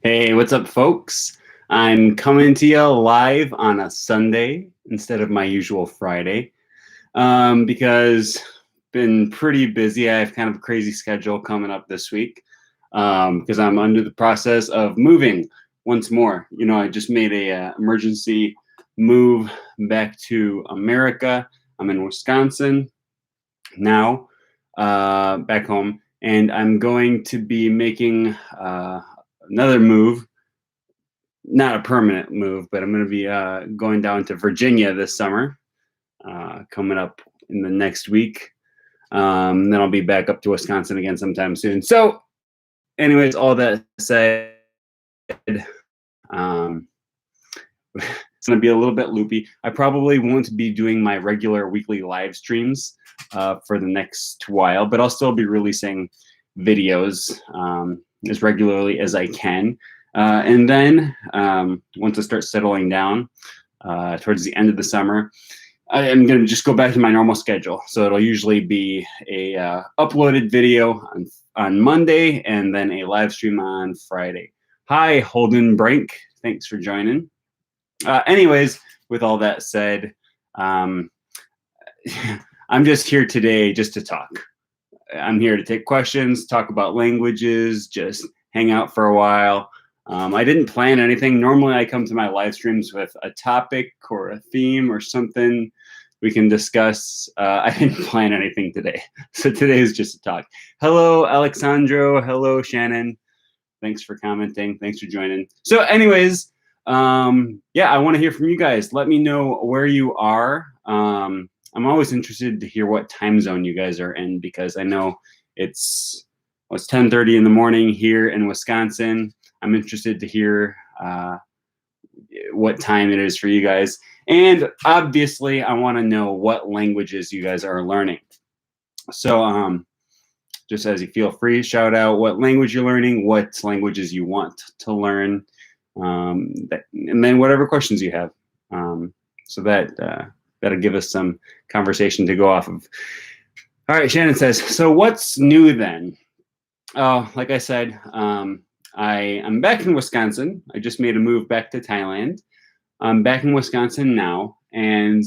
Hey, what's up, folks? I'm coming to you live on a Sunday instead of my usual Friday because been pretty busy. I have kind of a crazy schedule coming up this week because I'm under the process of moving once more. You know, I just made a emergency move back to America. I'm in Wisconsin now, back home, and I'm going to be making another move, not a permanent move, but I'm going to be going down to Virginia this summer, coming up in the next week. Then I'll be back up to Wisconsin again sometime soon. So, anyways, all that said, um, it's going to be a little bit loopy. I probably won't be doing my regular weekly live streams for the next while, but I'll still be releasing videos as regularly as I can. And then once I start settling down towards the end of the summer, I am going to just go back to my normal schedule. So it'll usually be a uploaded video on Monday and then a live stream on Friday. Hi, Holden Brink. Thanks for joining. Anyways, with all that said, I'm just here today just to talk. I'm here to take questions, talk about languages, just hang out for a while. I didn't plan anything. Normally I come to my live streams with a topic or a theme or something we can discuss. I didn't plan anything today. So today is just a talk. Hello, Alexandro. Hello, Shannon. Thanks for commenting. Thanks for joining. So anyways, yeah, I want to hear from you guys. Let me know where you are. I'm always interested to hear what time zone you guys are in, because I know it's 10:30 in the morning here in Wisconsin. I'm interested to hear what time it is for you guys. And obviously, I want to know what languages you guys are learning. So just as you feel free, shout out what language you're learning, what languages you want to learn, and then whatever questions you have. So that'll give us some conversation to go off of. All right, Shannon says, so what's new then? Like I said, I'm back in Wisconsin. I just made a move back to Thailand. I'm back in Wisconsin now, and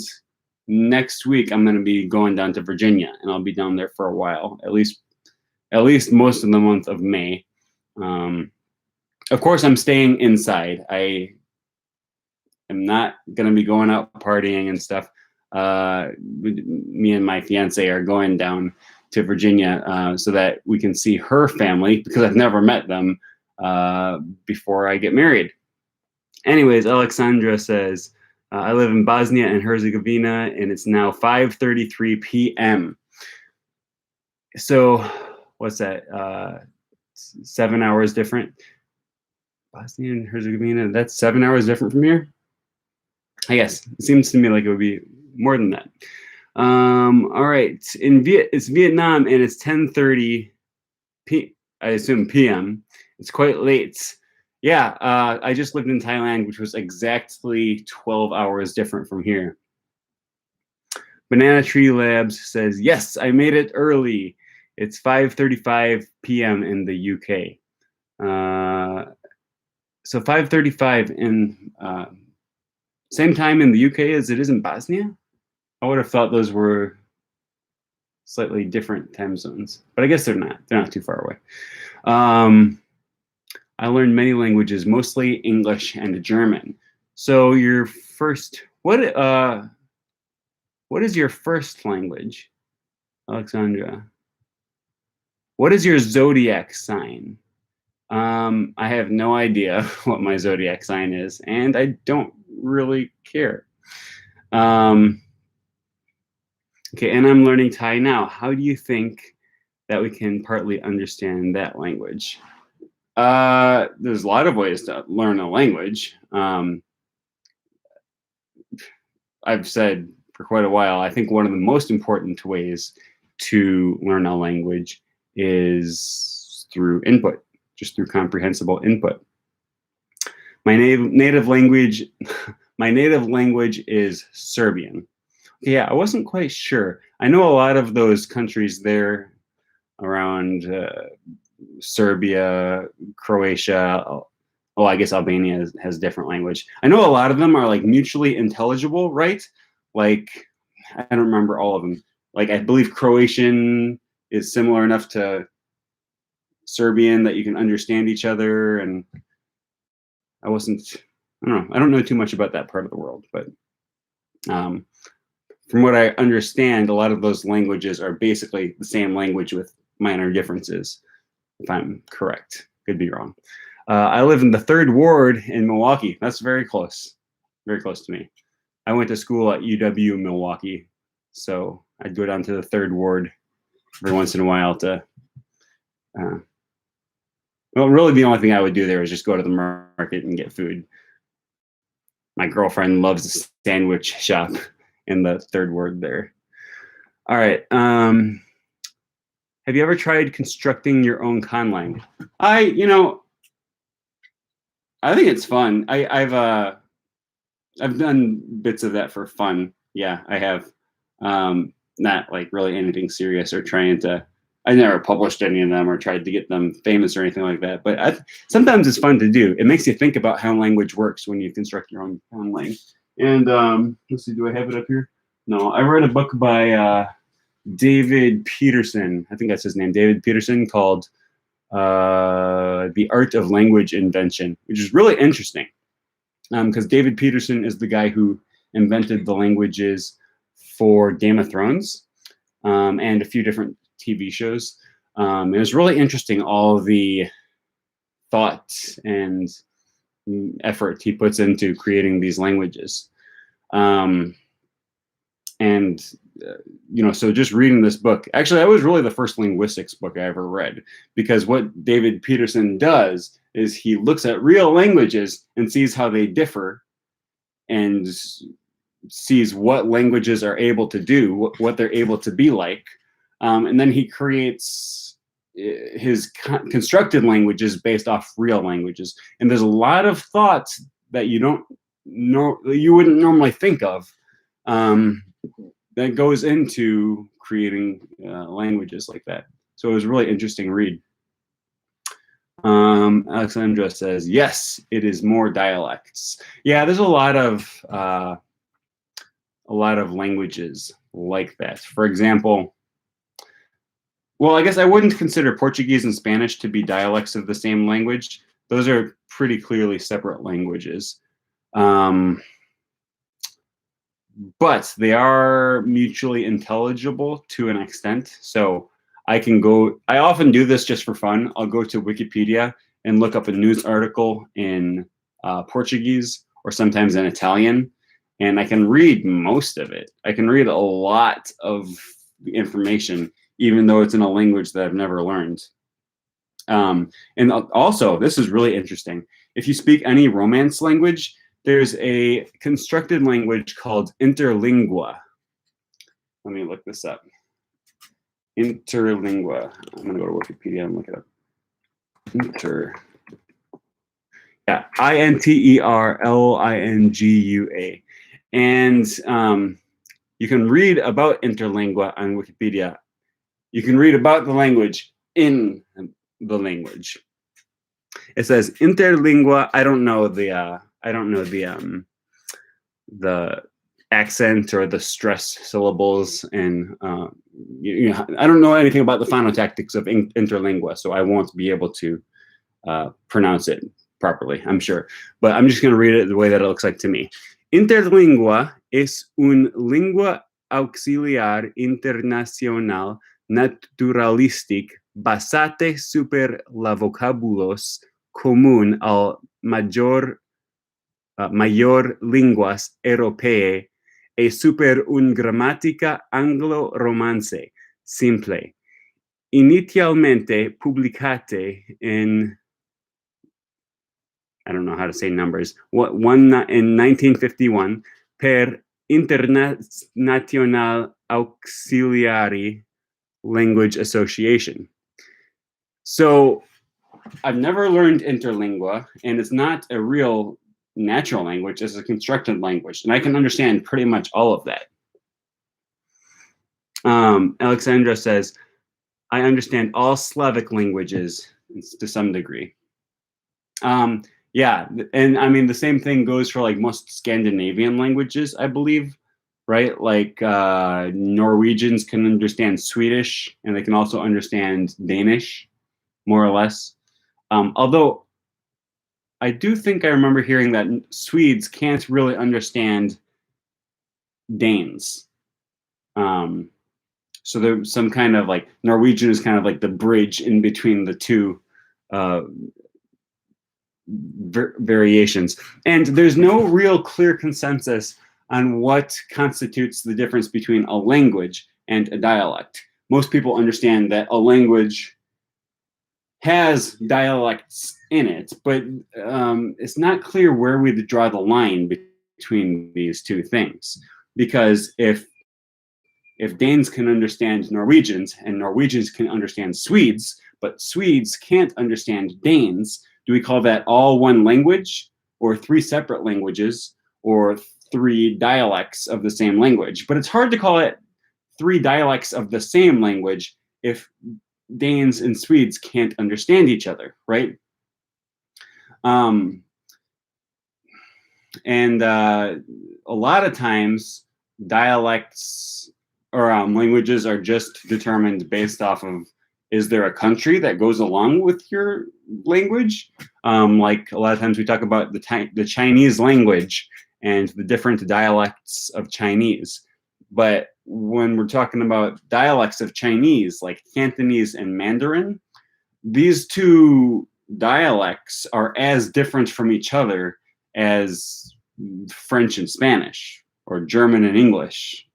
next week I'm going to be going down to Virginia, and I'll be down there for a while, at least most of the month of May. Of course, I'm staying inside. I am not going to be going out partying and stuff. Me and my fiance are going down to Virginia so that we can see her family, because I've never met them before I get married. Anyways, Alexandra says, I live in Bosnia and Herzegovina, and it's now 5:33 p.m. So what's that? 7 hours different? Bosnia and Herzegovina, that's 7 hours different from here? I guess. It seems to me like it would be more than that. All right. It's Vietnam, and it's 10:30 I assume p.m. It's quite late. Yeah, I just lived in Thailand, which was exactly 12 hours different from here. Banana Tree Labs says, yes, I made it early. It's 5:35 p.m. in the UK. So 5:35 in same time in the UK as it is in Bosnia? I would have thought those were slightly different time zones, but I guess they're not. They're not too far away. I learned many languages, mostly English and German. So your first, what is your first language, Alexandra? What is your zodiac sign? I have no idea what my zodiac sign is, and I don't really care. Okay, and I'm learning Thai now. How do you think that we can partly understand that language? There's a lot of ways to learn a language. I've said for quite a while, I think one of the most important ways to learn a language is through input, just through comprehensible input. My native language is Serbian. Yeah, I wasn't quite sure. I know a lot of those countries there around Serbia, Croatia, Oh, I guess Albania has different language. I know a lot of them are like mutually intelligible, right? Like, I don't remember all of them. Like, I believe Croatian is similar enough to Serbian that you can understand each other. And I don't know too much about that part of the world, but from what I understand, a lot of those languages are basically the same language with minor differences, if I'm correct. Could be wrong. I live in the 3rd Ward in Milwaukee. That's very close to me. I went to school at UW Milwaukee, so I'd go down to the 3rd Ward every once in a while to, well, really the only thing I would do there is just go to the market and get food. My girlfriend loves a sandwich shop in the 3rd Ward there. All right. Have you ever tried constructing your own conlang? I think it's fun. I've done bits of that for fun. Yeah, I have. Not like really anything serious or trying to. I never published any of them or tried to get them famous or anything like that. But sometimes it's fun to do. It makes you think about how language works when you construct your own conlang. And let's see, do I have it up here? No, I read a book by David Peterson. I think that's his name, David Peterson, called The Art of Language Invention, which is really interesting because David Peterson is the guy who invented the languages for Game of Thrones and a few different TV shows. It was really interesting, all the thought and effort he puts into creating these languages. So just reading this book, actually, that was really the first linguistics book I ever read, because what David Peterson does is he looks at real languages and sees how they differ and sees what languages are able to do, what they're able to be like. And then he creates his constructed languages based off real languages. And there's a lot of thoughts that you wouldn't normally think of that goes into creating languages like that. So it was a really interesting read. Alexandra says, yes, it is more dialects. Yeah, there's a lot of languages like that. For example, well, I guess I wouldn't consider Portuguese and Spanish to be dialects of the same language. Those are pretty clearly separate languages. But they are mutually intelligible to an extent. So I often do this just for fun. I'll go to Wikipedia and look up a news article in Portuguese or sometimes in Italian, and I can read most of it. I can read a lot of the information, even though it's in a language that I've never learned. And also, this is really interesting. If you speak any Romance language, there's a constructed language called interlingua. Let me look this up. Interlingua. I'm going to go to Wikipedia and look it up. Yeah, Interlingua. And you can read about interlingua on Wikipedia. You can read about the language in the language. It says interlingua. I don't know the accent or the stress syllables, and I don't know anything about the phonotactics of interlingua, so I won't be able to pronounce it properly, I'm sure. But I'm just going to read it the way that it looks like to me. Interlingua es un lengua auxiliar internacional naturalistic basate super la vocabulos común al mayor lenguas europeae e super un gramática anglo-romance simple. Inicialmente publicate in, I don't know how to say numbers, in 1951 per International Auxiliary Language Association. So I've never learned interlingua, and it's not a real natural language. It's a constructed language, and I can understand pretty much all of that. Alexandra says, I understand all Slavic languages to some degree. Yeah, Yeah, and I mean the same thing goes for like most Scandinavian languages, I believe, right? Like Norwegians can understand Swedish, and they can also understand Danish, more or less. Although I do think I remember hearing that Swedes can't really understand Danes. So there's some kind of like Norwegian is kind of like the bridge in between the two uh, variations. And there's no real clear consensus on what constitutes the difference between a language and a dialect. Most people understand that a language has dialects in it, but it's not clear where we draw the line between these two things. Because if Danes can understand Norwegians and Norwegians can understand Swedes, but Swedes can't understand Danes, do we call that all one language, or three separate languages, or three dialects of the same language? But it's hard to call it three dialects of the same language if Danes and Swedes can't understand each other, right? And a lot of times dialects or languages are just determined based off of, is there a country that goes along with your language? Like a lot of times we talk about the Chinese language and the different dialects of Chinese. But when we're talking about dialects of Chinese, like Cantonese and Mandarin, these two dialects are as different from each other as French and Spanish, or German and English,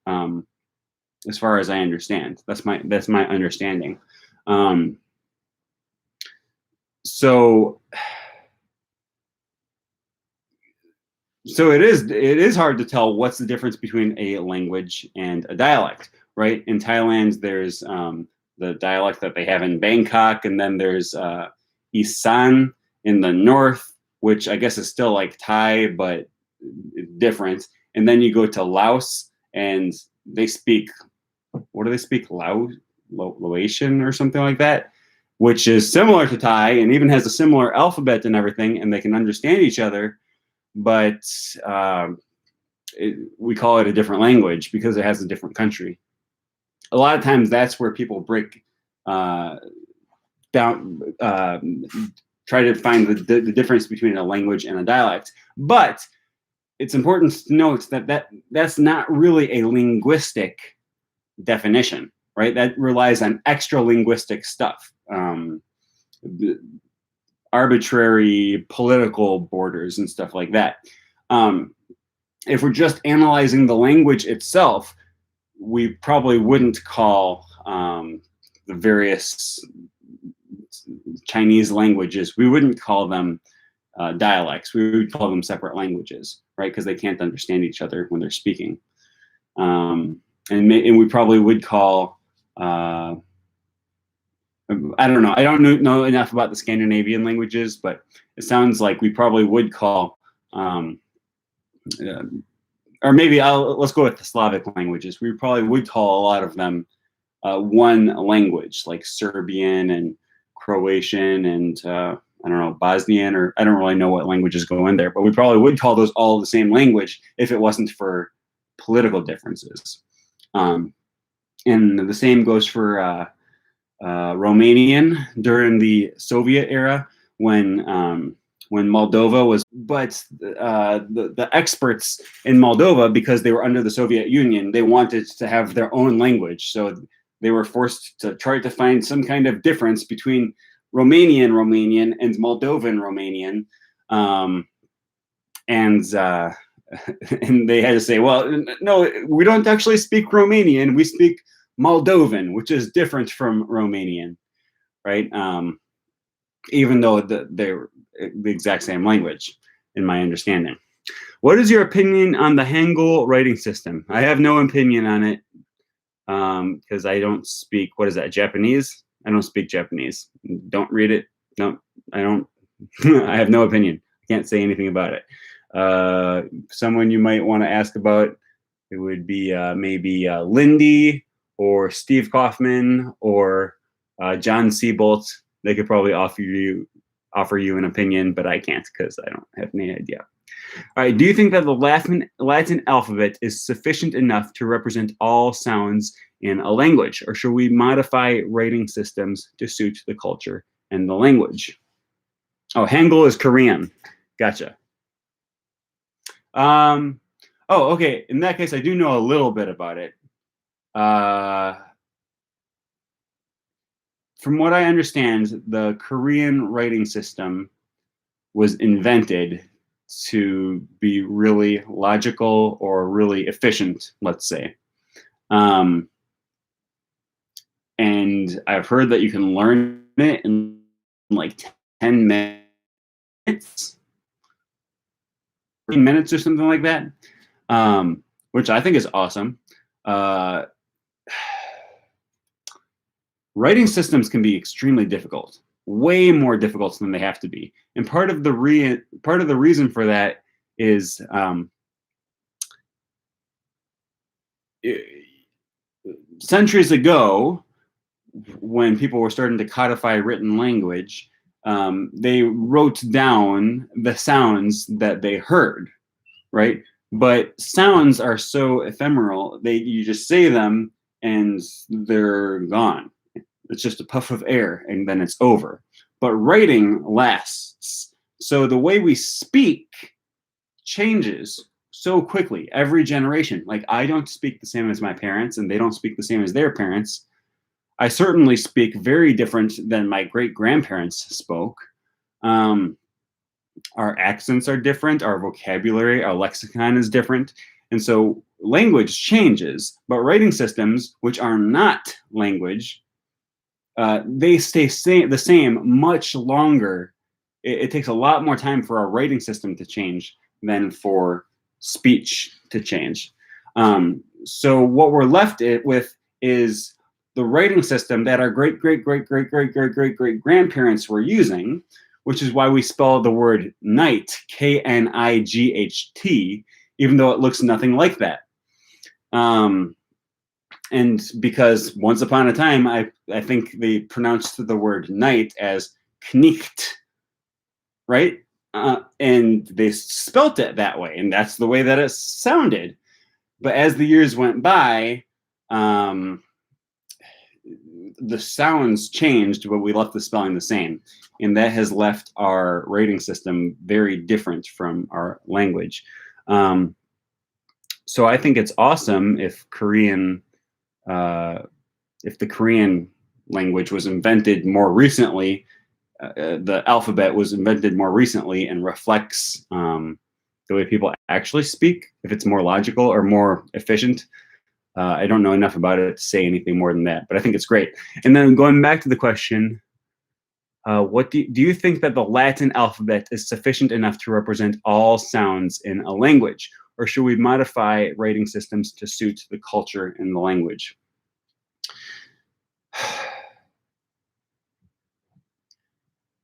as far as I understand. That's my understanding. So it is hard to tell what's the difference between a language and a dialect, right? In Thailand, there's the dialect that they have in Bangkok, and then there's Isan in the north, which I guess is still like Thai, but different. And then you go to Laos, and they speak, what do they speak? Laotian or something like that, which is similar to Thai and even has a similar alphabet and everything, and they can understand each other. But we call it a different language because it has a different country. A lot of times that's where people break down, try to find the difference between a language and a dialect. But it's important to note that that's not really a linguistic definition, right? That relies on extra linguistic stuff. Arbitrary political borders and stuff like that. If we're just analyzing the language itself, we probably wouldn't call the various Chinese languages, we wouldn't call them dialects. We would call them separate languages, right? Because they can't understand each other when they're speaking. And we probably would call, I don't know. I don't know enough about the Scandinavian languages, but it sounds like we probably would call, or maybe let's go with the Slavic languages. We probably would call a lot of them one language, like Serbian and Croatian and I don't know, Bosnian, or I don't really know what languages go in there, but we probably would call those all the same language if it wasn't for political differences. And the same goes for Romanian during the Soviet era when Moldova was, but the experts in Moldova, because they were under the Soviet Union, they wanted to have their own language. So they were forced to try to find some kind of difference between Romanian and Moldovan Romanian. And they had to say, well, no, we don't actually speak Romanian. We speak Moldovan, which is different from Romanian, right? Even though they're the exact same language, in my understanding. What is your opinion on the Hangul writing system? I have no opinion on it because I don't speak, what is that, Japanese? I don't speak Japanese. Don't read it. No, I don't. I have no opinion. I can't say anything about it. Someone you might want to ask about, it would be maybe Lindy or Steve Kaufman or John Siebolt. They could probably offer you offer you an opinion, but I can't because I don't have any idea. All right, do you think that the Latin alphabet is sufficient enough to represent all sounds in a language, or should we modify writing systems to suit the culture and the language? Oh, Hangul is Korean. Gotcha. Oh, okay. In that case, I do know a little bit about it. From what I understand, the Korean writing system was invented to be really logical or really efficient, let's say. And I've heard that you can learn it in like 10 minutes, 15 minutes or something like that, which I think is awesome. Writing systems can be extremely difficult, way more difficult than they have to be. And part of the reason for that is centuries ago, when people were starting to codify written language, they wrote down the sounds that they heard, right? But sounds are so ephemeral, you just say them and they're gone. It's just a puff of air and then it's over. But writing lasts. So the way we speak changes so quickly every generation. Like, I don't speak the same as my parents, and they don't speak the same as their parents. I certainly speak very different than my great-grandparents spoke. Our accents are different, our vocabulary, our lexicon is different. And so language changes, but writing systems, which are not language, they stay the same much longer. It takes a lot more time for our writing system to change than for speech to change. So what we're left with is the writing system that our great-great-great-great-great-great-great-great-grandparents were using, which is why we spell the word night, K-N-I-G-H-T, even though it looks nothing like that. And because once upon a time, I think they pronounced the word night as knicht, right? And they spelt it that way, and that's the way that it sounded. But as the years went by, the sounds changed, but we left the spelling the same. And that has left our writing system very different from our language. So I think it's awesome if the Korean language was invented more recently, the alphabet was invented more recently and reflects the way people actually speak, if it's more logical or more efficient. I don't know enough about it to say anything more than that, but I think it's great. And then going back to the question, what do you think that the Latin alphabet is sufficient enough to represent all sounds in a language, or should we modify writing systems to suit the culture and the language?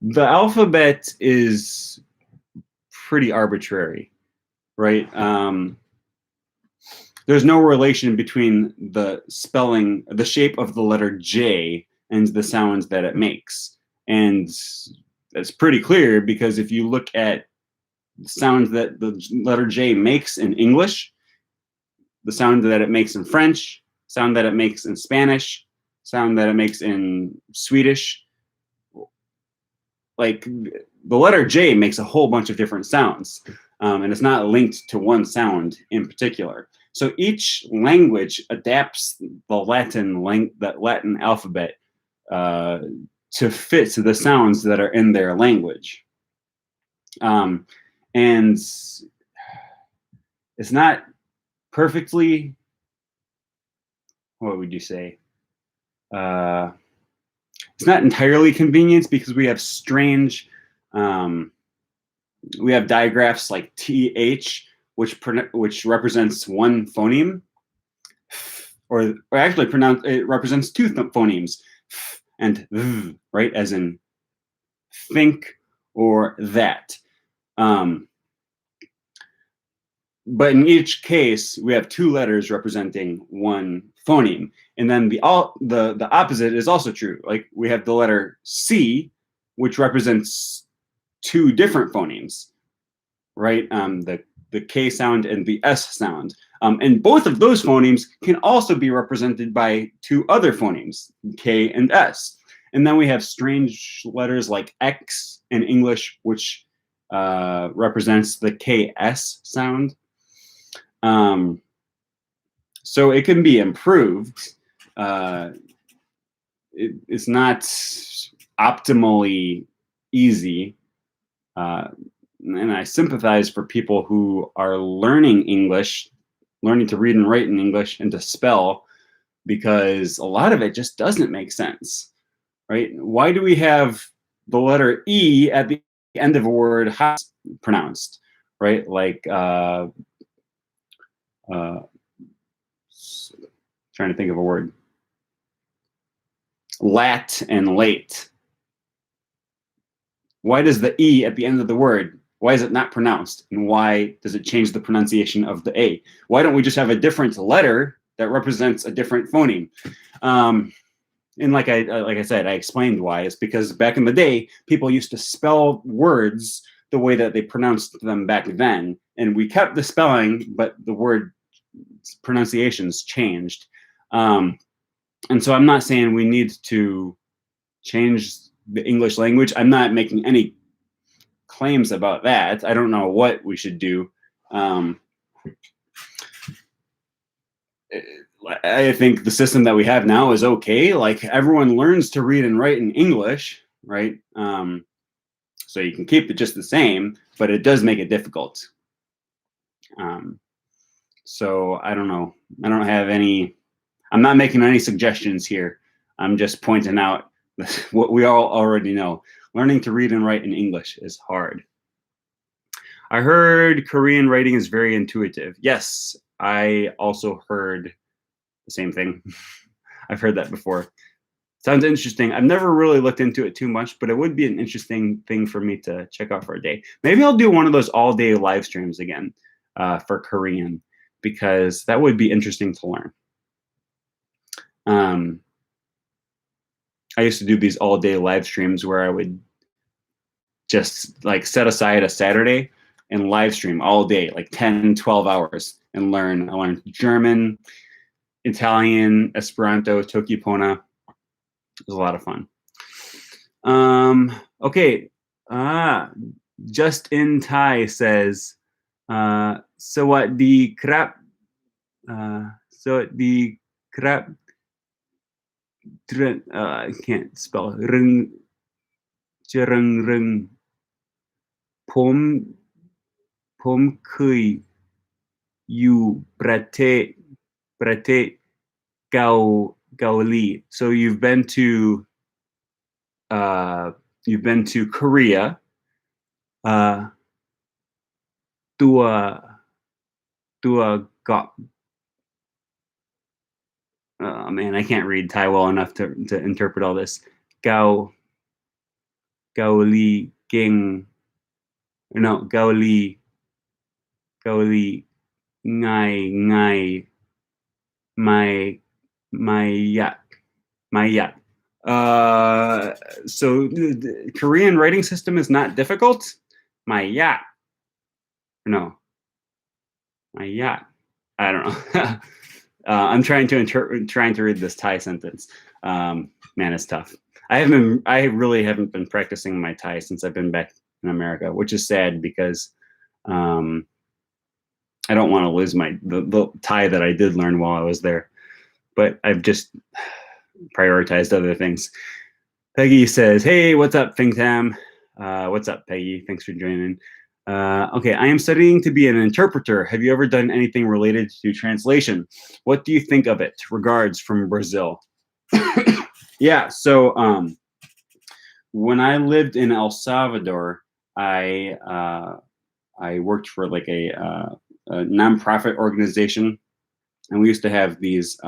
The alphabet is pretty arbitrary, right? There's no relation between the spelling, the shape of the letter J and the sounds that it makes. And that's pretty clear because if you look at the sounds that the letter J makes in English, the sound that it makes in French, sound that it makes in Spanish, sound that it makes in Swedish, like the letter J makes a whole bunch of different sounds, and it's not linked to one sound in particular. So each language adapts the Latin alphabet to fit the sounds that are in their language. And it's not perfectly, what would you say? It's not entirely convenient because we have strange, we have digraphs like TH, which represents one phoneme, or actually it represents two phonemes, and th, right, as in think or that. But in each case, we have two letters representing one phoneme. And then the opposite is also true. Like we have the letter C, which represents two different phonemes, right? The K sound and the S sound. And both of those phonemes can also be represented by two other phonemes, K and S. And then we have strange letters like X in English, which represents the KS sound. So it can be improved. It's not optimally easy. And I sympathize for people who are learning English, learning to read and write in English and to spell, because a lot of it just doesn't make sense, right? Why do we have the letter E at the end of a word how it's pronounced, right? Like, trying to think of a word. Lat and late. Why does the E at the end of the word, why is it not pronounced? And why does it change the pronunciation of the A? Why don't we just have a different letter that represents a different phoneme? And like I said, I explained why. It's because back in the day, people used to spell words the way that they pronounced them back then. And we kept the spelling, but the word pronunciations changed. And so I'm not saying we need to change the English language. I'm not making any claims about that. I don't know what we should do. I think the system that we have now is okay. Like, everyone learns to read and write in English, right? So you can keep it just the same, but it does make it difficult. So I don't know. I don't have any, I'm not making any suggestions here. I'm just pointing out what we all already know. Learning to read and write in English is hard. I heard Korean writing is very intuitive. Yes, I also heard the same thing. I've heard that before. Sounds interesting. I've never really looked into it too much, but it would be an interesting thing for me to check out for a day. Maybe I'll do one of those all-day live streams again for Korean, because that would be interesting to learn. I used to do these all-day live streams where I would just like set aside a Saturday and live stream all day, like 10, 12 hours, and learn. I learned German, Italian, Esperanto, Toki, Pona. It was a lot of fun. Okay. Just in Thai says, Sawadee krap. Sawadee krap. I can't spell. Rung. Jerung rung. Pom kui you prate Gaoli. So you've been to Korea. Oh man, I can't read Thai well enough to interpret all this. Gaoli Ging. No, Gaoli Ngai my yacht. So the Korean writing system is not difficult. My yacht. No. My yacht. I don't know. I'm trying to read this Thai sentence. Man, it's tough. I really haven't been practicing my Thai since I've been back in America, which is sad because I don't want to lose the Thai that I did learn while I was there, but I've just prioritized other things. Peggy says, "Hey, what's up, Fingtam? What's up, Peggy? Thanks for joining." Okay, I am studying to be an interpreter. Have you ever done anything related to translation? What do you think of it? Regards from Brazil. Yeah, so when I lived in El Salvador, I worked for like a nonprofit organization, and we used to have these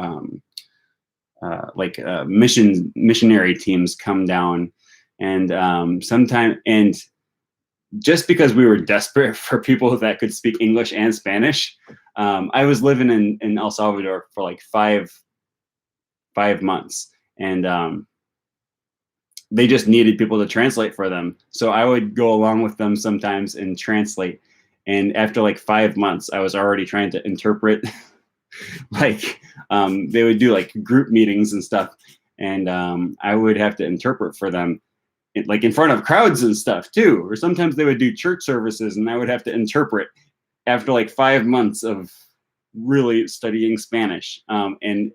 missionary teams come down, and sometimes, and just because we were desperate for people that could speak English and Spanish, I was living in El Salvador for like five months, and they just needed people to translate for them. So I would go along with them sometimes and translate. And after like 5 months, I was already trying to interpret. Like they would do like group meetings and stuff, and I would have to interpret for them, like in front of crowds and stuff too. Or sometimes they would do church services, and I would have to interpret after like 5 months of really studying Spanish. And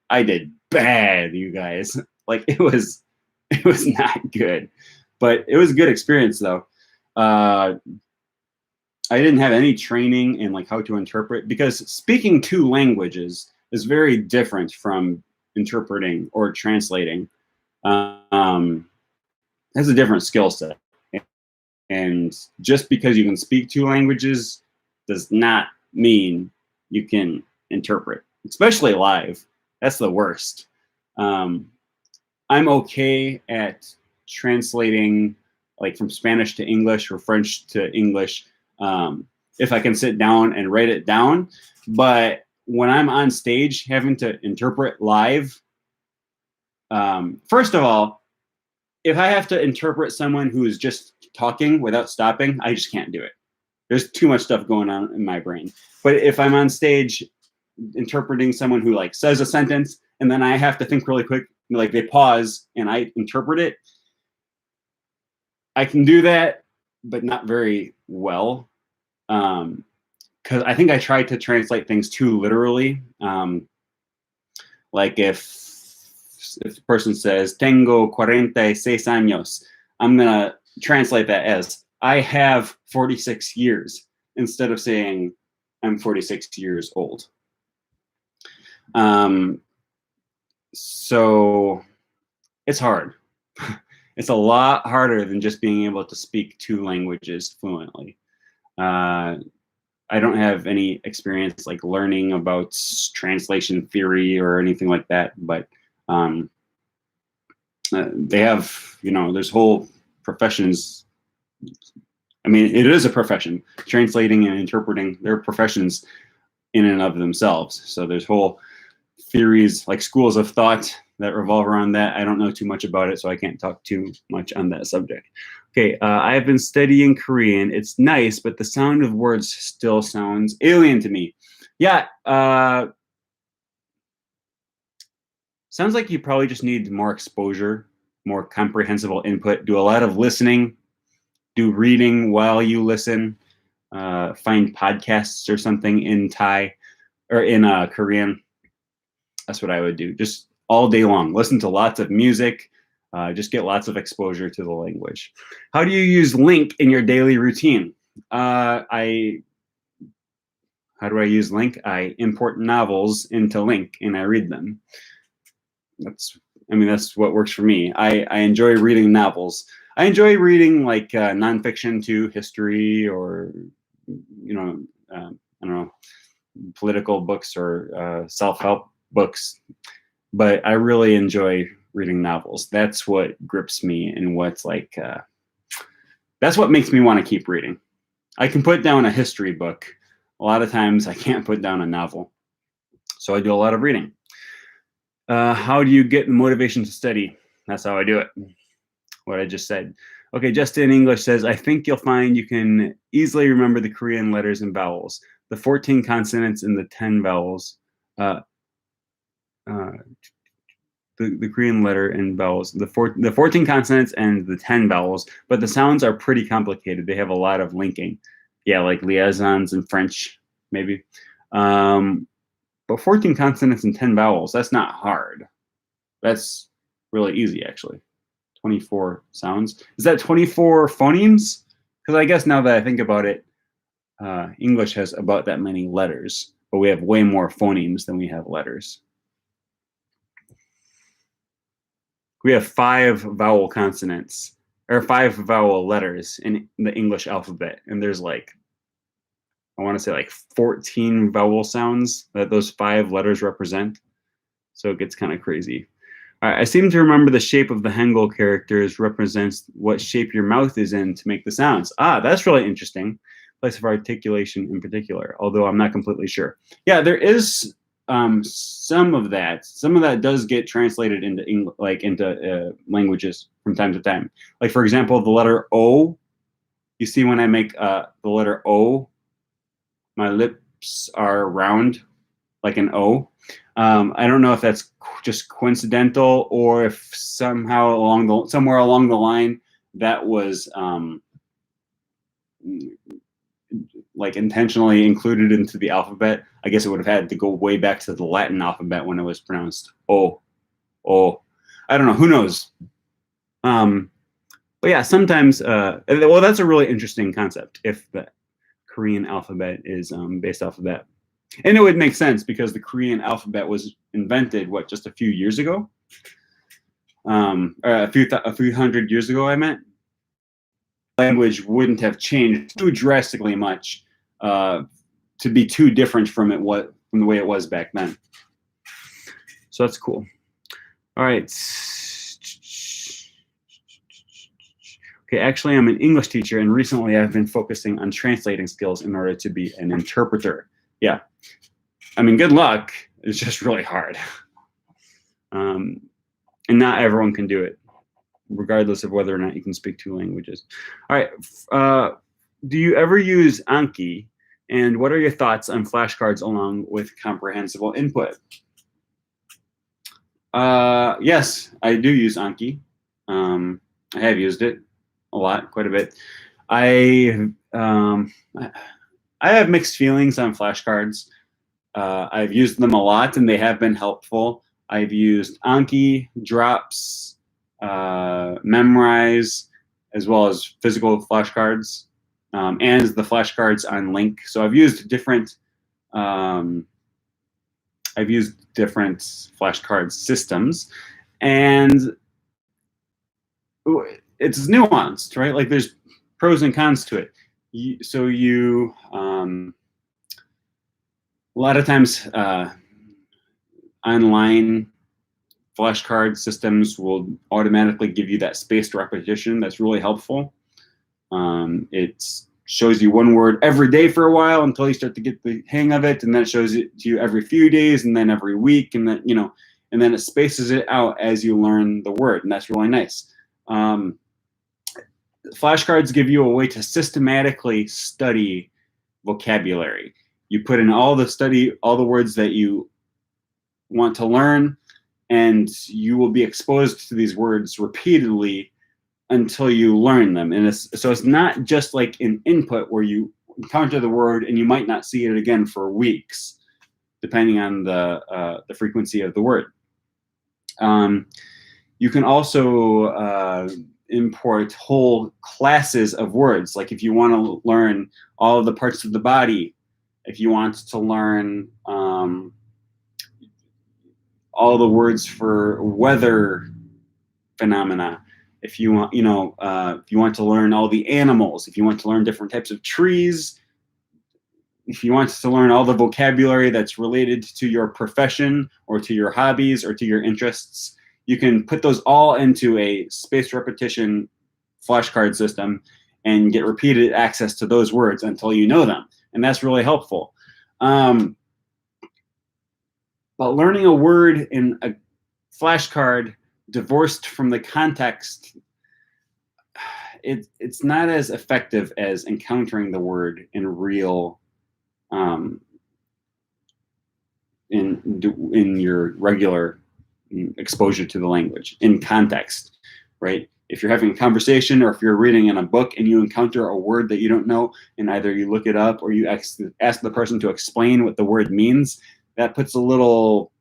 I did bad, you guys. Like it was not good, but it was a good experience though. I didn't have any training in like how to interpret, because speaking two languages is very different from interpreting or translating. Has a different skill set. And just because you can speak two languages does not mean you can interpret, especially live. That's the worst. I'm okay at translating like from Spanish to English or French to English, if I can sit down and write it down. But when I'm on stage having to interpret live, first of all, if I have to interpret someone who is just talking without stopping, I just can't do it. There's too much stuff going on in my brain. But if I'm on stage interpreting someone who like says a sentence and then I have to think really quick, like they pause and I interpret it, I can do that, but not very well. Because I think I tried to translate things too literally. Like if the person says, tengo 46 años, I'm going to translate that as, I have 46 years, instead of saying, I'm 46 years old. So it's hard. It's a lot harder than just being able to speak two languages fluently. I don't have any experience like learning about translation theory or anything like that, but they have, there's whole professions. I mean, it is a profession. Translating and interpreting, they're professions in and of themselves. So there's whole theories, like schools of thought that revolve around that. I don't know too much about it, so I can't talk too much on that subject. Okay, I have been studying Korean. It's nice, but the sound of words still sounds alien to me. Yeah, sounds like you probably just need more exposure, more comprehensible input. Do a lot of listening, do reading while you listen, find podcasts or something in Thai or in Korean. That's what I would do. Just all day long. Listen to lots of music. Just get lots of exposure to the language. How do you use link in your daily routine? How do I use link? I import novels into link and I read them. That's what works for me. I enjoy reading novels. I enjoy reading like nonfiction too, history or, I don't know, political books or self-help books. But I really enjoy reading novels. That's what grips me and what's like, that's what makes me want to keep reading. I can put down a history book. A lot of times I can't put down a novel. So I do a lot of reading. How do you get the motivation to study? That's how I do it. What I just said. Okay, Justin English says, I think you'll find you can easily remember the Korean letters and vowels, the 14 consonants and the 10 vowels. The Korean letter and vowels, the 14 consonants and the 10 vowels, but the sounds are pretty complicated. They have a lot of linking. Yeah, like liaisons in French, maybe. But 14 consonants and 10 vowels, that's not hard. That's really easy, actually. 24 sounds. Is that 24 phonemes? Because I guess now that I think about it, English has about that many letters, but we have way more phonemes than we have letters. We have 5 vowel consonants, or 5 vowel letters in the English alphabet. And there's like, I want to say like 14 vowel sounds that those 5 letters represent. So it gets kind of crazy. All right, I seem to remember the shape of the Hangul characters represents what shape your mouth is in to make the sounds. That's really interesting. Place of articulation in particular, although I'm not completely sure. Yeah, there is some of that does get translated into languages from time to time. Like for example, the letter O. You see when I make the letter O, my lips are round like an O. I don't know if that's just coincidental or if somehow somewhere along the line that was like intentionally included into the alphabet. I guess it would have had to go way back to the Latin alphabet when it was pronounced O. I don't know. Who knows? But yeah, sometimes. Well, that's a really interesting concept. If the Korean alphabet is based off of that, and it would make sense because the Korean alphabet was invented just a few years ago, or a few hundred years ago. I meant. Language wouldn't have changed too drastically much to be too different from the way it was back then. So that's cool. All right. Okay, actually, I'm an English teacher, and recently I've been focusing on translating skills in order to be an interpreter. Yeah, I mean, good luck. It's just really hard, and not everyone can do it, regardless of whether or not you can speak 2 languages. All right. Do you ever use Anki? And what are your thoughts on flashcards along with comprehensible input? Yes, I do use Anki. I have used it a lot, quite a bit. I have mixed feelings on flashcards. I've used them a lot, and they have been helpful. I've used Anki, Drops, Memrise, as well as physical flashcards, and the flashcards on Link. So I've used different flashcard systems, and it's nuanced, right? Like there's pros and cons to it. A lot of times online flashcard systems will automatically give you that spaced repetition. That's really helpful. It shows you one word every day for a while until you start to get the hang of it, and then it shows it to you every few days, and then every week, and then and then it spaces it out as you learn the word, and that's really nice. Flashcards give you a way to systematically study vocabulary. You put in all the words that you want to learn, and you will be exposed to these words repeatedly until you learn them. And so it's not just like an input where you encounter the word and you might not see it again for weeks, depending on the frequency of the word. You can also import whole classes of words. Like if you want to learn all of the parts of the body, if you want to learn all the words for weather phenomena, if you want, if you want to learn all the animals, if you want to learn different types of trees, if you want to learn all the vocabulary that's related to your profession or to your hobbies or to your interests, you can put those all into a spaced repetition flashcard system and get repeated access to those words until you know them. And that's really helpful. But learning a word in a flashcard divorced from the context, it's not as effective as encountering the word in real, in your regular exposure to the language, in context, right? If you're having a conversation or if you're reading in a book and you encounter a word that you don't know, and either you look it up or you ask the person to explain what the word means, that puts a little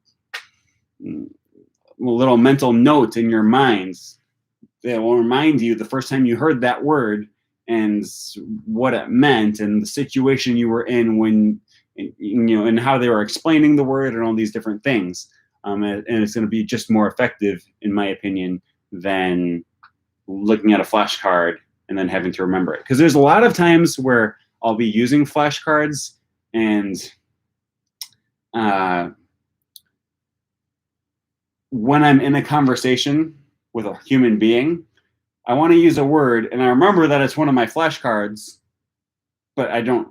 mental note in your minds that will remind you the first time you heard that word and what it meant and the situation you were in when, and how they were explaining the word and all these different things. And it's going to be just more effective, in my opinion, than looking at a flashcard and then having to remember it. Because there's a lot of times where I'll be using flashcards and when I'm in a conversation with a human being, I want to use a word and I remember that it's one of my flashcards, but I don't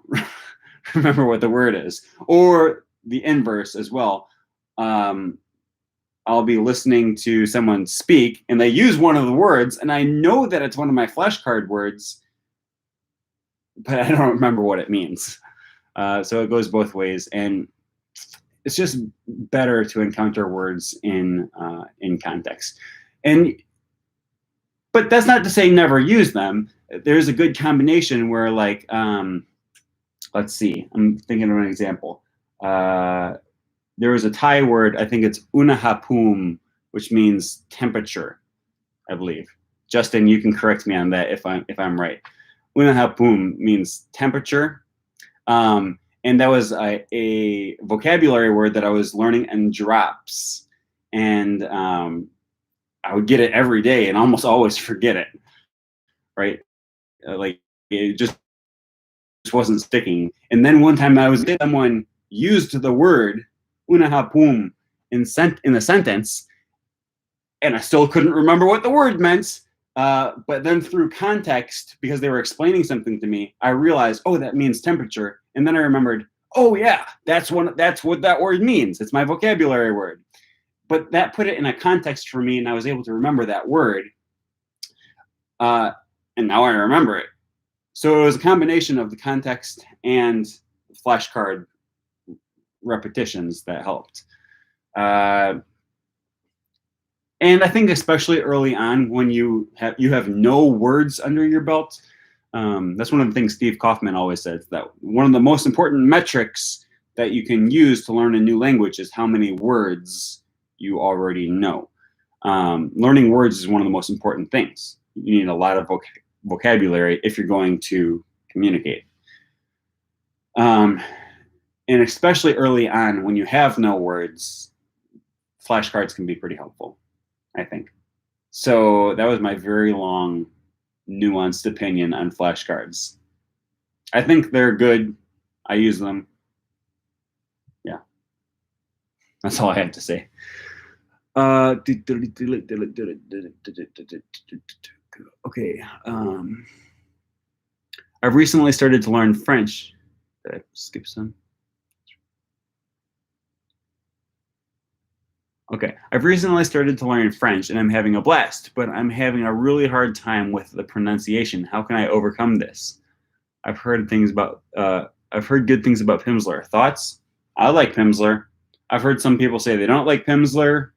remember what the word is. Or the inverse as well. I'll be listening to someone speak and they use one of the words and I know that it's one of my flashcard words, but I don't remember what it means. So it goes both ways, and it's just better to encounter words in context. But that's not to say never use them. There's a good combination where, like, let's see, I'm thinking of an example. There was a Thai word, I think it's unahapum, which means temperature, I believe. Justin, you can correct me on that if I'm right. Unahapum means temperature. And that was a vocabulary word that I was learning in drops. And I would get it every day and almost always forget it, right? Like, it just wasn't sticking. And then one time someone used the word unahapum in the sentence, and I still couldn't remember what the word meant. But then through context, because they were explaining something to me, I realized, oh, that means temperature. And then I remembered, oh yeah, that's what that word means. It's my vocabulary word. But that put it in a context for me, and I was able to remember that word. And now I remember it. So it was a combination of the context and flashcard repetitions that helped. And I think especially early on, when you have no words under your belt, that's one of the things Steve Kaufman always says, that one of the most important metrics that you can use to learn a new language is how many words you already know. Learning words is one of the most important things. You need a lot of vocabulary if you're going to communicate. And especially early on, when you have no words, flashcards can be pretty helpful, I think. So that was my very long, nuanced opinion on flashcards. I think they're good. I use them. Yeah. That's all I have to say. Okay. I've recently started to learn French. Did I skip some? Okay, I've recently started to learn French and I'm having a blast, but I'm having a really hard time with the pronunciation. How can I overcome this? I've heard good things about Pimsleur. Thoughts? I like Pimsleur. I've heard some people say they don't like Pimsleur.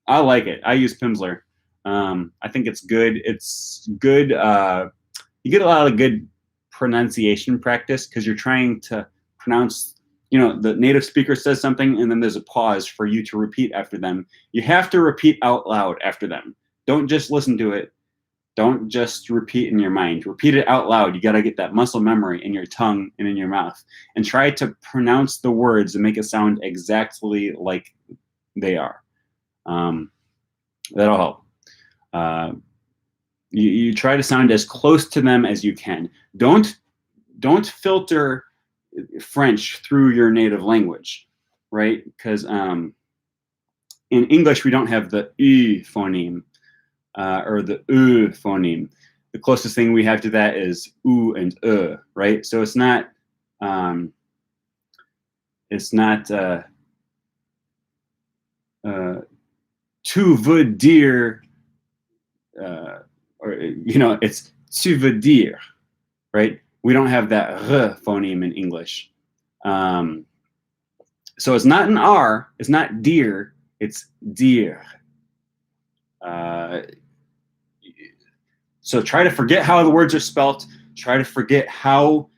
I like it. I use Pimsleur. I think it's good. It's good. You get a lot of good pronunciation practice because you're trying to pronounce. You know, the native speaker says something and then there's a pause for you to repeat after them. You have to repeat out loud after them. Don't just listen to it. Don't just repeat in your mind. Repeat it out loud. You got to get that muscle memory in your tongue and in your mouth. And try to pronounce the words and make it sound exactly like they are. That'll help. You try to sound as close to them as you can. Don't filter French through your native language, right? Because in English, we don't have the U phoneme or the U phoneme. The closest thing we have to that is U and right? So it's not tu veux dire, or, you know, it's tu veux dire, right? We don't have that R phoneme in English. So it's not an R, it's not dear, it's dear. So try to forget how the words are spelt, try to forget how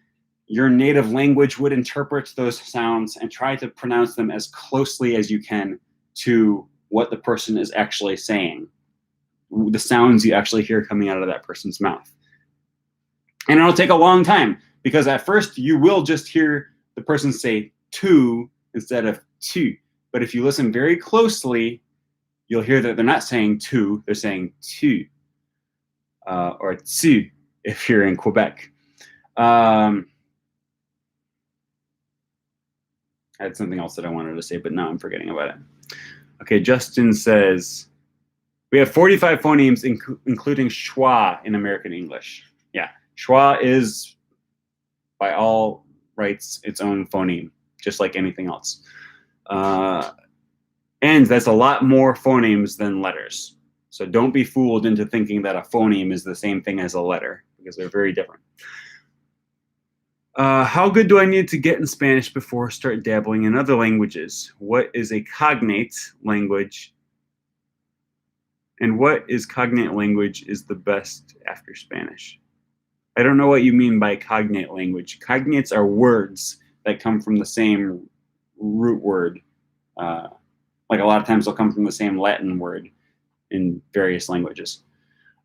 your native language would interpret those sounds, and try to pronounce them as closely as you can to what the person is actually saying, the sounds you actually hear coming out of that person's mouth. And it'll take a long time, because at first you will just hear the person say tu instead of tu. But if you listen very closely, you'll hear that they're not saying tu, they're saying tu, or tu if you're in Quebec. I had something else that I wanted to say, but now I'm forgetting about it. Okay, Justin says, we have 45 phonemes, including schwa in American English. Yeah. Schwa is, by all rights, its own phoneme, just like anything else. And that's a lot more phonemes than letters. So don't be fooled into thinking that a phoneme is the same thing as a letter, because they're very different. How good do I need to get in Spanish before I start dabbling in other languages? What is a cognate language? And what is cognate language is the best after Spanish? I don't know what you mean by cognate language. Cognates are words that come from the same root word. Like a lot of times they'll come from the same Latin word in various languages.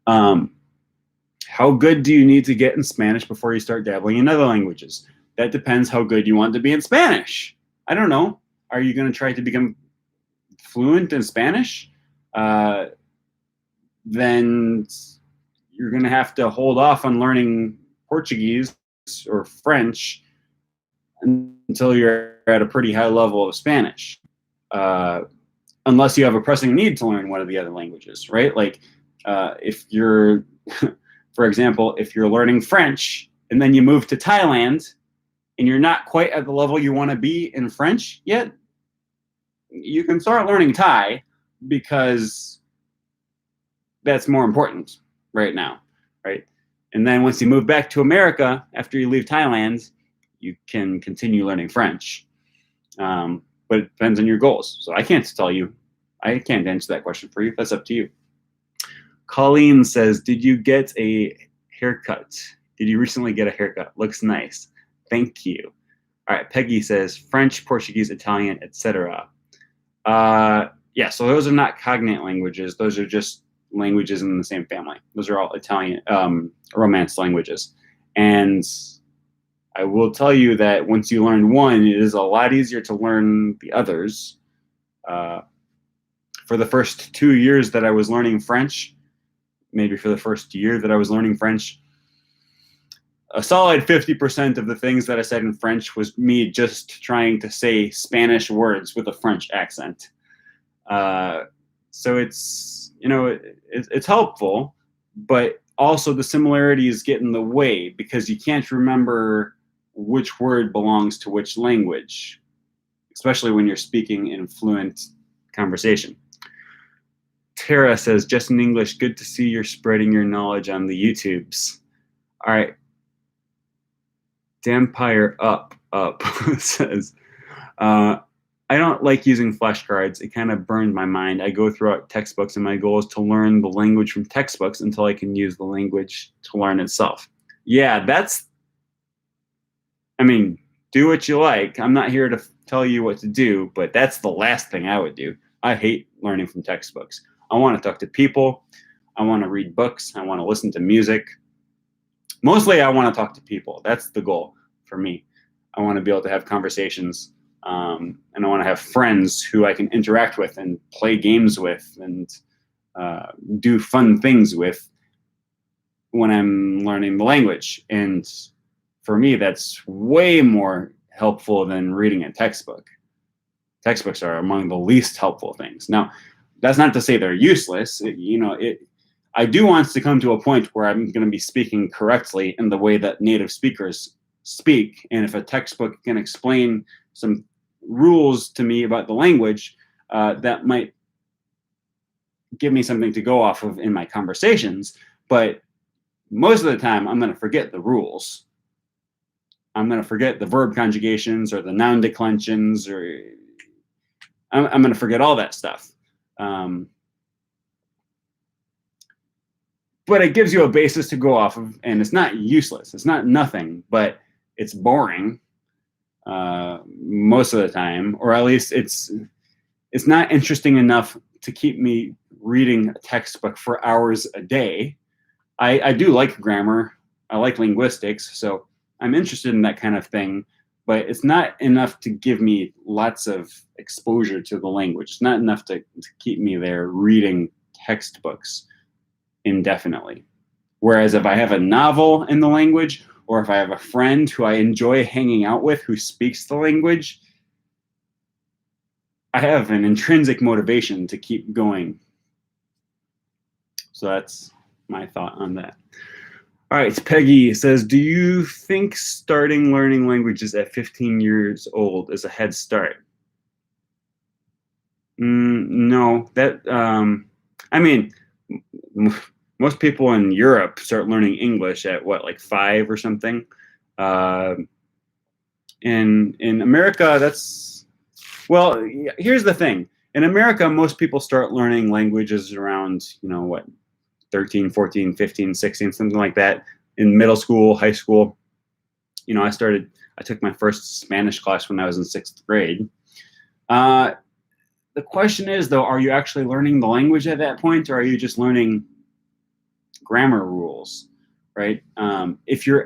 How good do you need to get in Spanish before you start dabbling in other languages? That depends how good you want to be in Spanish. I don't know. Are you going to try to become fluent in Spanish? Then you're going to have to hold off on learning Portuguese or French until you're at a pretty high level of Spanish. Unless you have a pressing need to learn one of the other languages, right? Like if you're, for example, if you're learning French and then you move to Thailand and you're not quite at the level you want to be in French yet, you can start learning Thai because that's more important right now, right? And then once you move back to America after you leave Thailand, you can continue learning French. But it depends on your goals. So I can't tell you. I can't answer that question for you. That's up to you. Colleen says, did you get a haircut? Did you recently get a haircut? Looks nice. Thank you. All right. Peggy says, French, Portuguese, Italian, etc. Yeah, so those are not cognate languages. Those are just languages in the same family. Those are all Italian, Romance languages. And I will tell you that once you learn one, it is a lot easier to learn the others. For the first 2 years that I was learning French, maybe for the first year that I was learning French, a solid 50% of the things that I said in French was me just trying to say Spanish words with a French accent. So it's, you know, it's helpful, but also the similarities get in the way because you can't remember which word belongs to which language, especially when you're speaking in fluent conversation. Tara says, just in English, good to see you're spreading your knowledge on the YouTubes. All right. Dampire up says, I don't like using flashcards. It kind of burned my mind. I go throughout textbooks and my goal is to learn the language from textbooks until I can use the language to learn itself. Yeah, I mean, do what you like. I'm not here to tell you what to do, but that's the last thing I would do. I hate learning from textbooks. I want to talk to people. I want to read books. I want to listen to music. Mostly I want to talk to people. That's the goal for me. I want to be able to have conversations, and I want to have friends who I can interact with and play games with and do fun things with when I'm learning the language. And for me, that's way more helpful than reading a textbook. Textbooks are among the least helpful things. Now, that's not to say they're useless. I do want to come to a point where I'm going to be speaking correctly in the way that native speakers speak. And if a textbook can explain some rules to me about the language, that might give me something to go off of in my conversations. But most of the time, I'm going to forget the rules. I'm going to forget the verb conjugations or the noun declensions, or I'm going to forget all that stuff. But it gives you a basis to go off of, and it's not useless. It's not nothing, but it's boring most of the time, or at least it's not interesting enough to keep me reading a textbook for hours a day. I do like grammar. I like linguistics, so I'm interested in that kind of thing, but it's not enough to give me lots of exposure to the language. It's not enough to keep me there reading textbooks indefinitely. Whereas if I have a novel in the language, or if I have a friend who I enjoy hanging out with who speaks the language, I have an intrinsic motivation to keep going. So that's my thought on that. All right, Peggy says, do you think starting learning languages at 15 years old is a head start? No, that I mean, most people in Europe start learning English at what, like 5 or something. Uh, in America, that's well. Here's the thing: in America, most people start learning languages around, what, 13, 14, 15, 16, something like that. In middle school, high school, I took my first Spanish class when I was in 6th grade. The question is, though, are you actually learning the language at that point, or are you just learning grammar rules, right? If you're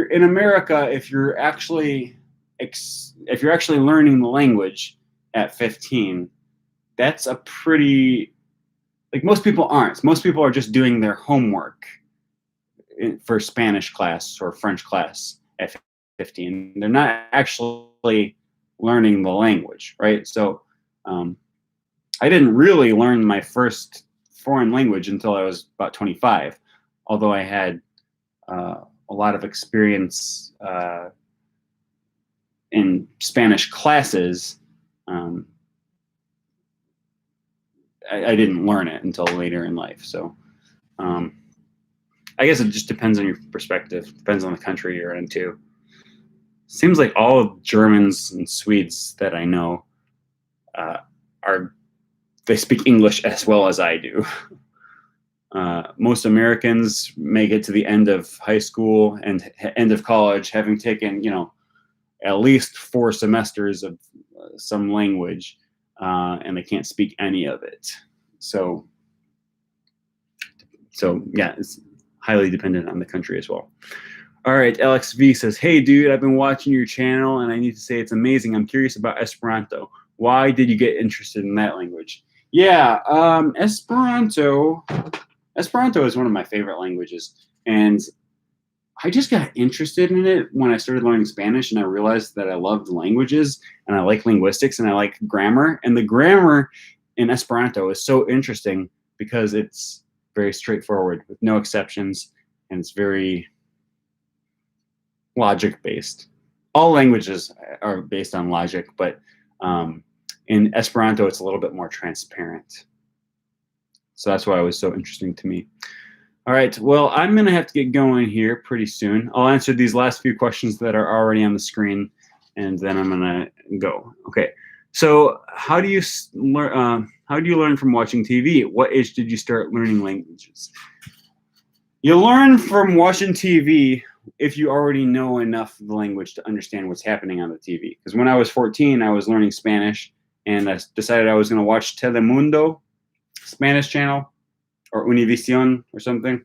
in America, if you're actually learning the language at 15, that's a pretty, like, most people aren't. Most people are just doing their homework for Spanish class or French class at 15. They're not actually learning the language, right? So I didn't really learn my first foreign language until I was about 25, although I had a lot of experience in Spanish classes. I didn't learn it until later in life. So I guess it just depends on your perspective. Depends on the country you're in too. Seems like all Germans and Swedes that I know they speak English as well as I do. Most Americans make it to the end of high school and end of college having taken, at least 4 semesters of some language, and they can't speak any of it. So yeah, it's highly dependent on the country as well. All right, Alex V says, "Hey, dude, I've been watching your channel, and I need to say it's amazing. I'm curious about Esperanto. Why did you get interested in that language?" Yeah, Esperanto is one of my favorite languages, and I just got interested in it when I started learning Spanish, and I realized that I loved languages, and I like linguistics, and I like grammar, and the grammar in Esperanto is so interesting because it's very straightforward with no exceptions, and it's very logic-based. All languages are based on logic, but in Esperanto, it's a little bit more transparent. So that's why it was so interesting to me. All right, well, I'm going to have to get going here pretty soon. I'll answer these last few questions that are already on the screen, and then I'm going to go. Okay, so how do you learn from watching TV? At what age did you start learning languages? You learn from watching TV if you already know enough of the language to understand what's happening on the TV. Because when I was 14, I was learning Spanish, and I decided I was going to watch Telemundo, Spanish channel, or Univision or something.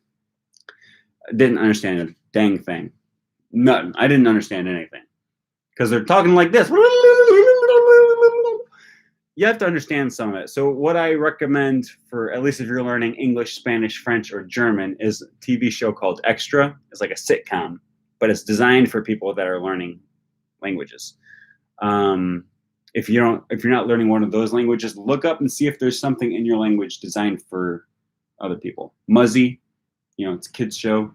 I didn't understand a dang thing. Nothing. I didn't understand anything. Because they're talking like this. You have to understand some of it. So what I recommend for, at least if you're learning English, Spanish, French, or German, is a TV show called Extra. It's like a sitcom, but it's designed for people that are learning languages. If you're not learning one of those languages, look up and see if there's something in your language designed for other people. Muzzy, it's a kids show.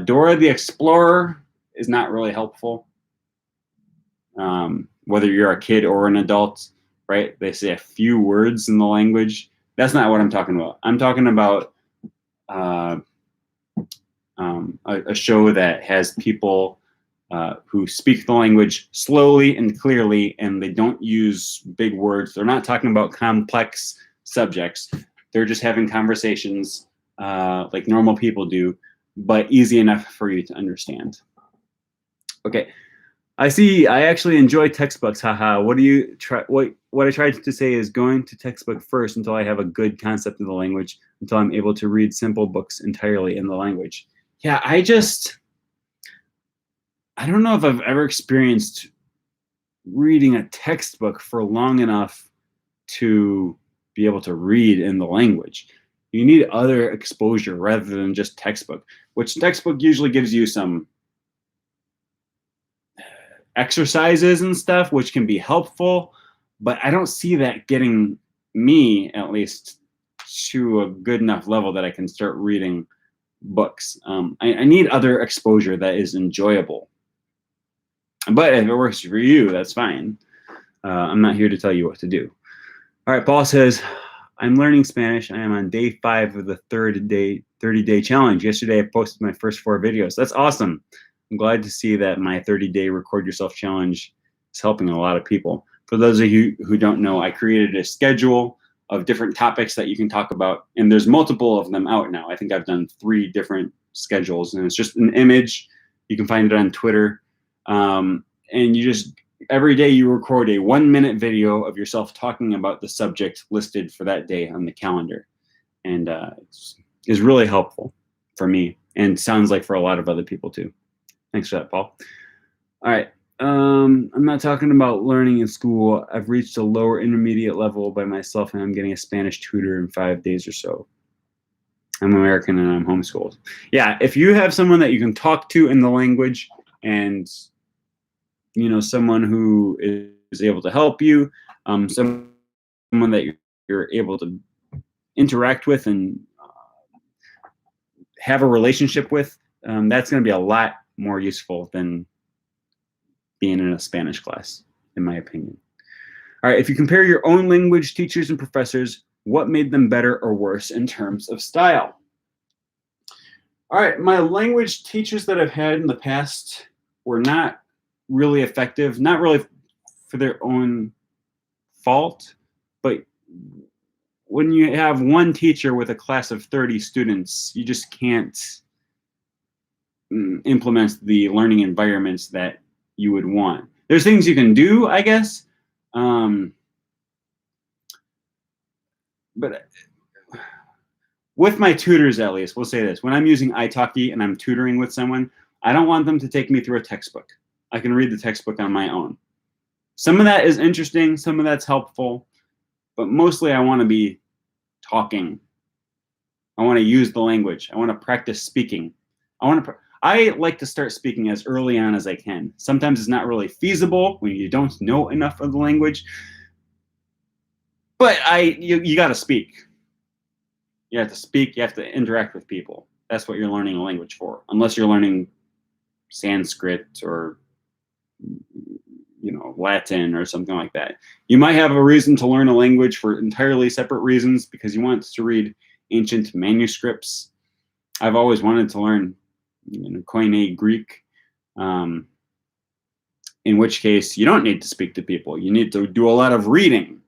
Dora the Explorer is not really helpful. Whether you're a kid or an adult, right? They say a few words in the language. That's not what I'm talking about. I'm talking about a show that has people who speak the language slowly and clearly, and they don't use big words. They're not talking about complex subjects. They're just having conversations like normal people do, but easy enough for you to understand. Okay. I see. I actually enjoy textbooks. Haha. What I tried to say is going to textbook first until I have a good concept of the language, until I'm able to read simple books entirely in the language. Yeah, I don't know if I've ever experienced reading a textbook for long enough to be able to read in the language. You need other exposure rather than just textbook, which textbook usually gives you some exercises and stuff, which can be helpful, but I don't see that getting me, at least, to a good enough level that I can start reading books. I need other exposure that is enjoyable. But if it works for you, that's fine. I'm not here to tell you what to do. All right, Paul says, I'm learning Spanish. I am on day 5 of the 30-day challenge. Yesterday, I posted my first 4 videos. That's awesome. I'm glad to see that my 30-day record yourself challenge is helping a lot of people. For those of you who don't know, I created a schedule of different topics that you can talk about, and there's multiple of them out now. I think I've done 3 different schedules, and it's just an image. You can find it on Twitter, and you just every day you record a 1-minute video of yourself talking about the subject listed for that day on the calendar, and it's really helpful for me, and sounds like for a lot of other people too. Thanks for that, Paul. All right. I'm not talking about learning in school. I've reached a lower intermediate level by myself, and I'm getting a Spanish tutor in 5 days or so. I'm American and I'm homeschooled. Yeah, if you have someone that you can talk to in the language, and you know, someone who is able to help you, someone that you're able to interact with and have a relationship with, that's going to be a lot more useful than being in a Spanish class, in my opinion. All right, if you compare your own language teachers and professors, what made them better or worse in terms of style? All right, my language teachers that I've had in the past were not really effective, not really for their own fault, but when you have one teacher with a class of 30 students, you just can't implement the learning environments that you would want. There's things you can do, I guess, but with my tutors, at least, we'll say this. When I'm using italki and I'm tutoring with someone, I don't want them to take me through a textbook. I can read the textbook on my own. Some of that is interesting, some of that's helpful, but mostly I want to be talking. I want to use the language. I want to practice speaking. I like to start speaking as early on as I can. Sometimes it's not really feasible when you don't know enough of the language, but you got to speak. You have to speak. You have to interact with people. That's what you're learning a language for, unless you're learning Sanskrit or Latin or something like that. You might have a reason to learn a language for entirely separate reasons because you want to read ancient manuscripts. I've always wanted to learn Koine Greek, in which case you don't need to speak to people. You need to do a lot of reading,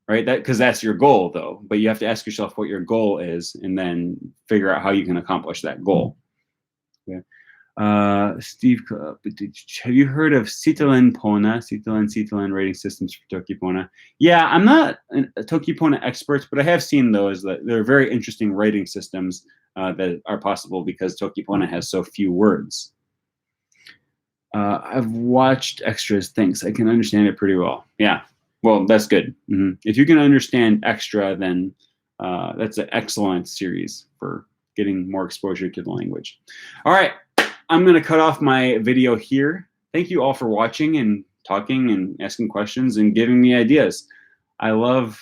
right? Because that's your goal, though. But you have to ask yourself what your goal is and then figure out how you can accomplish that goal. Yeah. Steve, have you heard of Citalen Pona, Citalen rating systems for Toki Pona? Yeah, I'm not a Toki Pona expert, but I have seen those. That they're very interesting rating systems that are possible because Toki Pona has so few words. I've watched extras. Thanks. I can understand it pretty well. Yeah, well, that's good. If you can understand extra, then that's an excellent series for getting more exposure to the language. All right. I'm going to cut off my video here. Thank you all for watching and talking and asking questions and giving me ideas. I love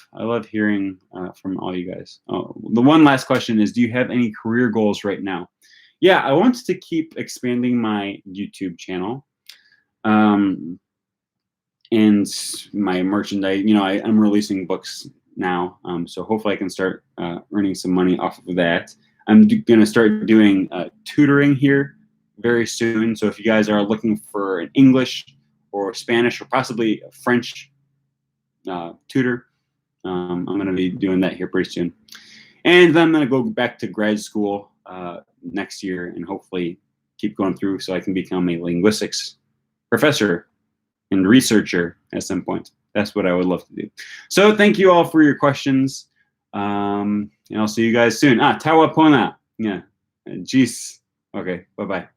hearing from all you guys. Oh, the one last question is, do you have any career goals right now? Yeah, I want to keep expanding my YouTube channel and my merchandise. I'm releasing books now, so hopefully I can start earning some money off of that. I'm going to start doing tutoring here very soon. So if you guys are looking for an English or Spanish or possibly a French tutor, I'm going to be doing that here pretty soon. And then I'm going to go back to grad school next year and hopefully keep going through so I can become a linguistics professor and researcher at some point. That's what I would love to do. So thank you all for your questions. And I'll see you guys soon. Tawa Pona. Yeah. Jeez. Okay. Bye-bye.